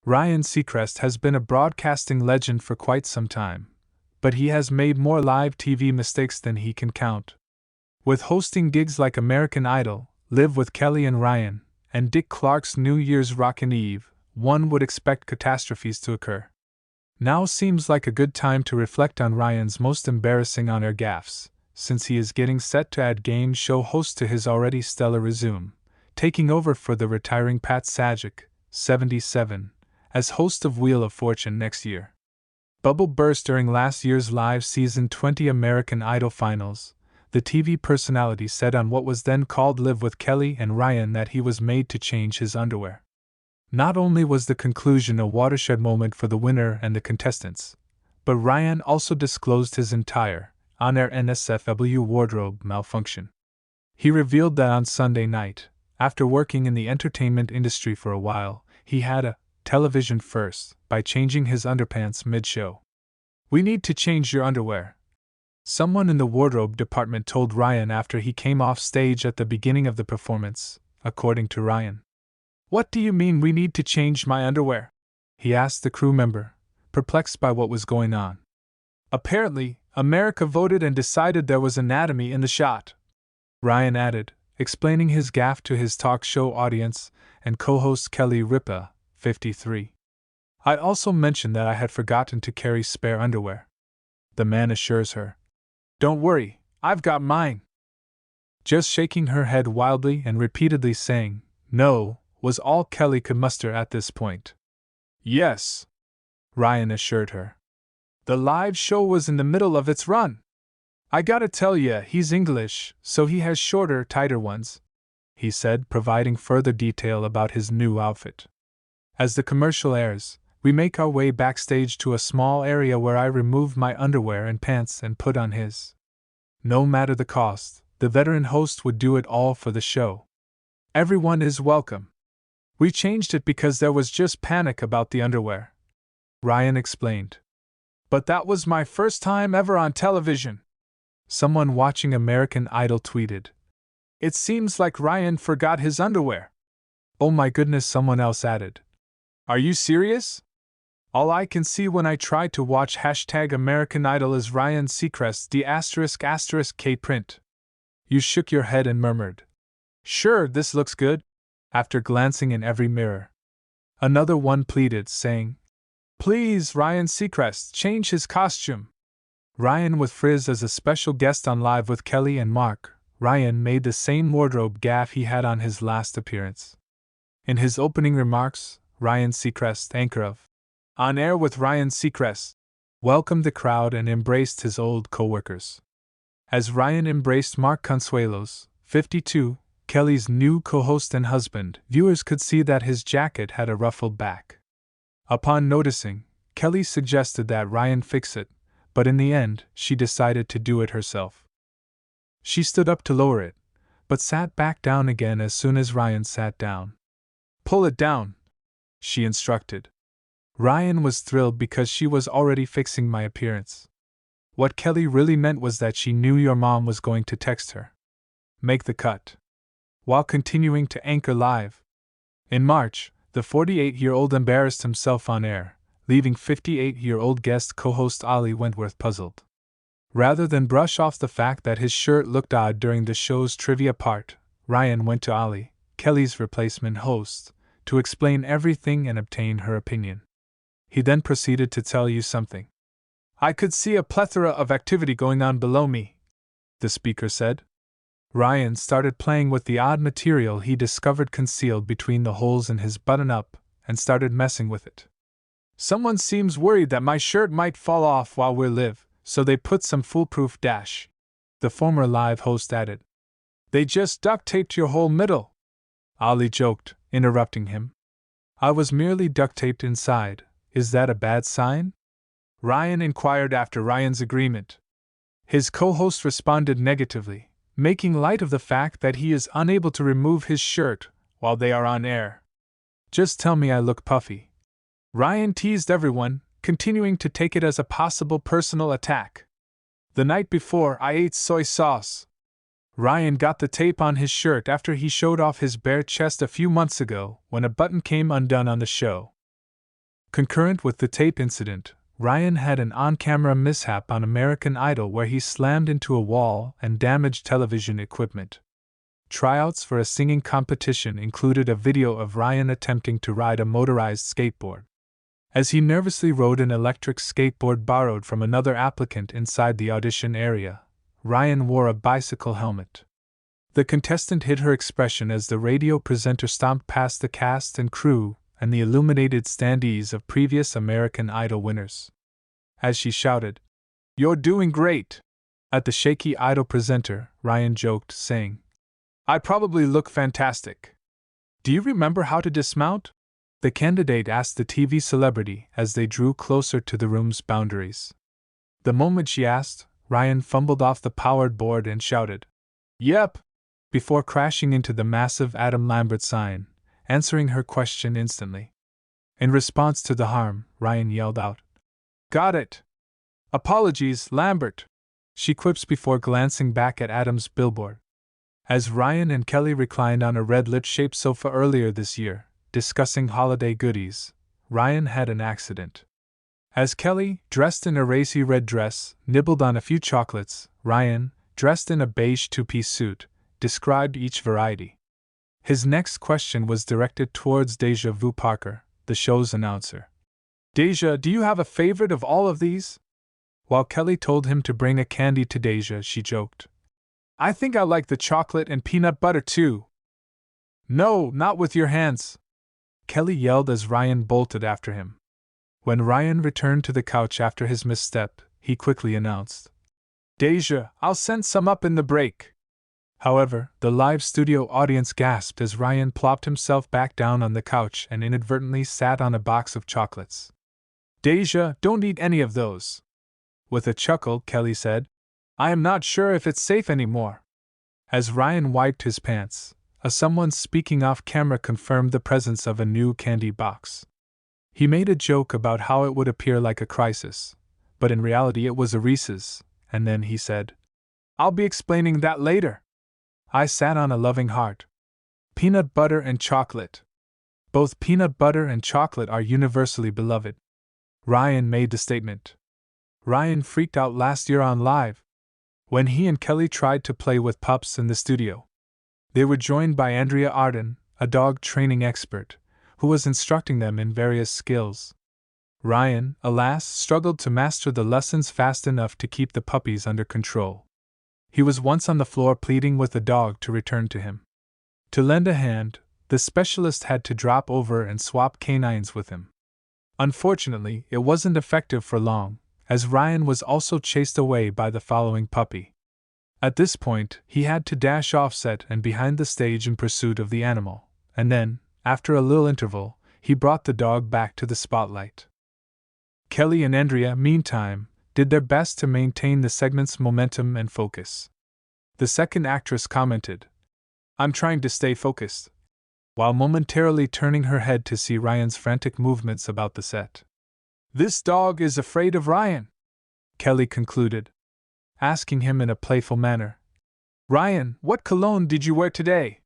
Ryan Seacrest has been a broadcasting legend for quite some time, but he has made more live TV mistakes than he can count. With hosting gigs like American Idol, Live with Kelly and Ryan, and Dick Clark's New Year's Rockin' Eve, one would expect catastrophes to occur. Now seems like a good time to reflect on Ryan's most embarrassing on-air gaffes, since he is getting set to add game show host to his already stellar resume, taking over for the retiring Pat Sajak, 77, as host of Wheel of Fortune next year. Bubble burst during last year's live season 20 American Idol finals. The TV personality said on what was then called Live with Kelly and Ryan that he was made to change his underwear. Not only was the conclusion a watershed moment for the winner and the contestants, but Ryan also disclosed his entire, on-air NSFW wardrobe malfunction. He revealed that on Sunday night, after working in the entertainment industry for a while, he had a television first by changing his underpants mid-show. "We need to change your underwear," someone in the wardrobe department told Ryan after he came off stage at the beginning of the performance, according to Ryan. "What do you mean we need to change my underwear?" he asked the crew member, perplexed by what was going on. "Apparently, America voted and decided there was anatomy in the shot," Ryan added, explaining his gaffe to his talk show audience and co-host Kelly Ripa, 53. "I also mentioned that I had forgotten to carry spare underwear," the man assures her. "Don't worry, I've got mine." Just shaking her head wildly and repeatedly saying, "No," was all Kelly could muster at this point. "Yes," Ryan assured her. "The live show was in the middle of its run. I gotta tell ya, he's English, so he has shorter, tighter ones," he said, providing further detail about his new outfit. As the commercial airs, we make our way backstage to a small area where I remove my underwear and pants and put on his. No matter the cost, the veteran host would do it all for the show. "Everyone is welcome. We changed it because there was just panic about the underwear," Ryan explained. "But that was my first time ever on television," someone watching American Idol tweeted. "It seems like Ryan forgot his underwear." "Oh my goodness," someone else added. "Are you serious? All I can see when I try to watch #American Idol is Ryan Seacrest ***K print." You shook your head and murmured, "Sure, this looks good," after glancing in every mirror. Another one pleaded, saying, "Please, Ryan Seacrest, change his costume." Ryan with Frizz as a special guest on Live with Kelly and Mark, Ryan made the same wardrobe gaffe he had on his last appearance. In his opening remarks, Ryan Seacrest, anchor of On Air with Ryan Seacrest, welcomed the crowd and embraced his old co-workers. As Ryan embraced Mark Consuelos, 52, Kelly's new co-host and husband, viewers could see that his jacket had a ruffled back. Upon noticing, Kelly suggested that Ryan fix it, but in the end, she decided to do it herself. She stood up to lower it, but sat back down again as soon as Ryan sat down. "Pull it down," she instructed. Ryan was thrilled because she was already fixing my appearance. What Kelly really meant was that she knew your mom was going to text her. Make the cut. While continuing to anchor live. In March, the 48-year-old embarrassed himself on air, leaving 58-year-old guest co-host Ollie Wentworth puzzled. Rather than brush off the fact that his shirt looked odd during the show's trivia part, Ryan went to Ollie, Kelly's replacement host, to explain everything and obtain her opinion. He then proceeded to tell you something. "I could see a plethora of activity going on below me," the speaker said. Ryan started playing with the odd material he discovered concealed between the holes in his button-up and started messing with it. "Someone seems worried that my shirt might fall off while we're live, so they put some foolproof dash," the former live host added. "They just duct taped your whole middle," Ollie joked, interrupting him. "I was merely duct taped inside. Is that a bad sign?" Ryan inquired after Ryan's agreement. His co-host responded negatively, making light of the fact that he is unable to remove his shirt while they are on air. "Just tell me I look puffy." Ryan teased everyone, continuing to take it as a possible personal attack. "The night before, I ate soy sauce." Ryan got the tape on his shirt after he showed off his bare chest a few months ago when a button came undone on the show. Concurrent with the tape incident, Ryan had an on-camera mishap on American Idol where he slammed into a wall and damaged television equipment. Tryouts for a singing competition included a video of Ryan attempting to ride a motorized skateboard. As he nervously rode an electric skateboard borrowed from another applicant inside the audition area, Ryan wore a bicycle helmet. The contestant hid her expression as the radio presenter stomped past the cast and crew and the illuminated standees of previous American Idol winners. As she shouted, "You're doing great!" at the shaky Idol presenter, Ryan joked, saying, "I probably look fantastic. Do you remember how to dismount?" the candidate asked the TV celebrity as they drew closer to the room's boundaries. The moment she asked, Ryan fumbled off the powered board and shouted, "Yep!" before crashing into the massive Adam Lambert sign, answering her question instantly. In response to the harm, Ryan yelled out, "Got it! Apologies, Lambert!" she quips before glancing back at Adam's billboard. As Ryan and Kelly reclined on a red-lip-shaped sofa earlier this year, discussing holiday goodies, Ryan had an accident. As Kelly, dressed in a racy red dress, nibbled on a few chocolates, Ryan, dressed in a beige two-piece suit, described each variety. His next question was directed towards Deja Vu Parker, the show's announcer. "Deja, do you have a favorite of all of these?" While Kelly told him to bring a candy to Deja, she joked, "I think I like the chocolate and peanut butter too." "No, not with your hands!" Kelly yelled as Ryan bolted after him. When Ryan returned to the couch after his misstep, he quickly announced, "Deja, I'll send some up in the break." However, the live studio audience gasped as Ryan plopped himself back down on the couch and inadvertently sat on a box of chocolates. "Deja, don't eat any of those." With a chuckle, Kelly said, "I am not sure if it's safe anymore." As Ryan wiped his pants, someone speaking off camera confirmed the presence of a new candy box. He made a joke about how it would appear like a crisis, but in reality it was a Reese's, and then he said, "I'll be explaining that later." I sat on a loving heart. Peanut butter and chocolate. Both peanut butter and chocolate are universally beloved. Ryan made the statement. Ryan freaked out last year on Live, when he and Kelly tried to play with pups in the studio. They were joined by Andrea Arden, a dog training expert, who was instructing them in various skills. Ryan, alas, struggled to master the lessons fast enough to keep the puppies under control. He was once on the floor pleading with the dog to return to him. To lend a hand, the specialist had to drop over and swap canines with him. Unfortunately, it wasn't effective for long, as Ryan was also chased away by the following puppy. At this point, he had to dash offset and behind the stage in pursuit of the animal, and then, after a little interval, he brought the dog back to the spotlight. Kelly and Andrea, meantime, did their best to maintain the segment's momentum and focus. The second actress commented, "I'm trying to stay focused," while momentarily turning her head to see Ryan's frantic movements about the set. "This dog is afraid of Ryan," Kelly concluded, asking him in a playful manner, "Ryan, what cologne did you wear today?"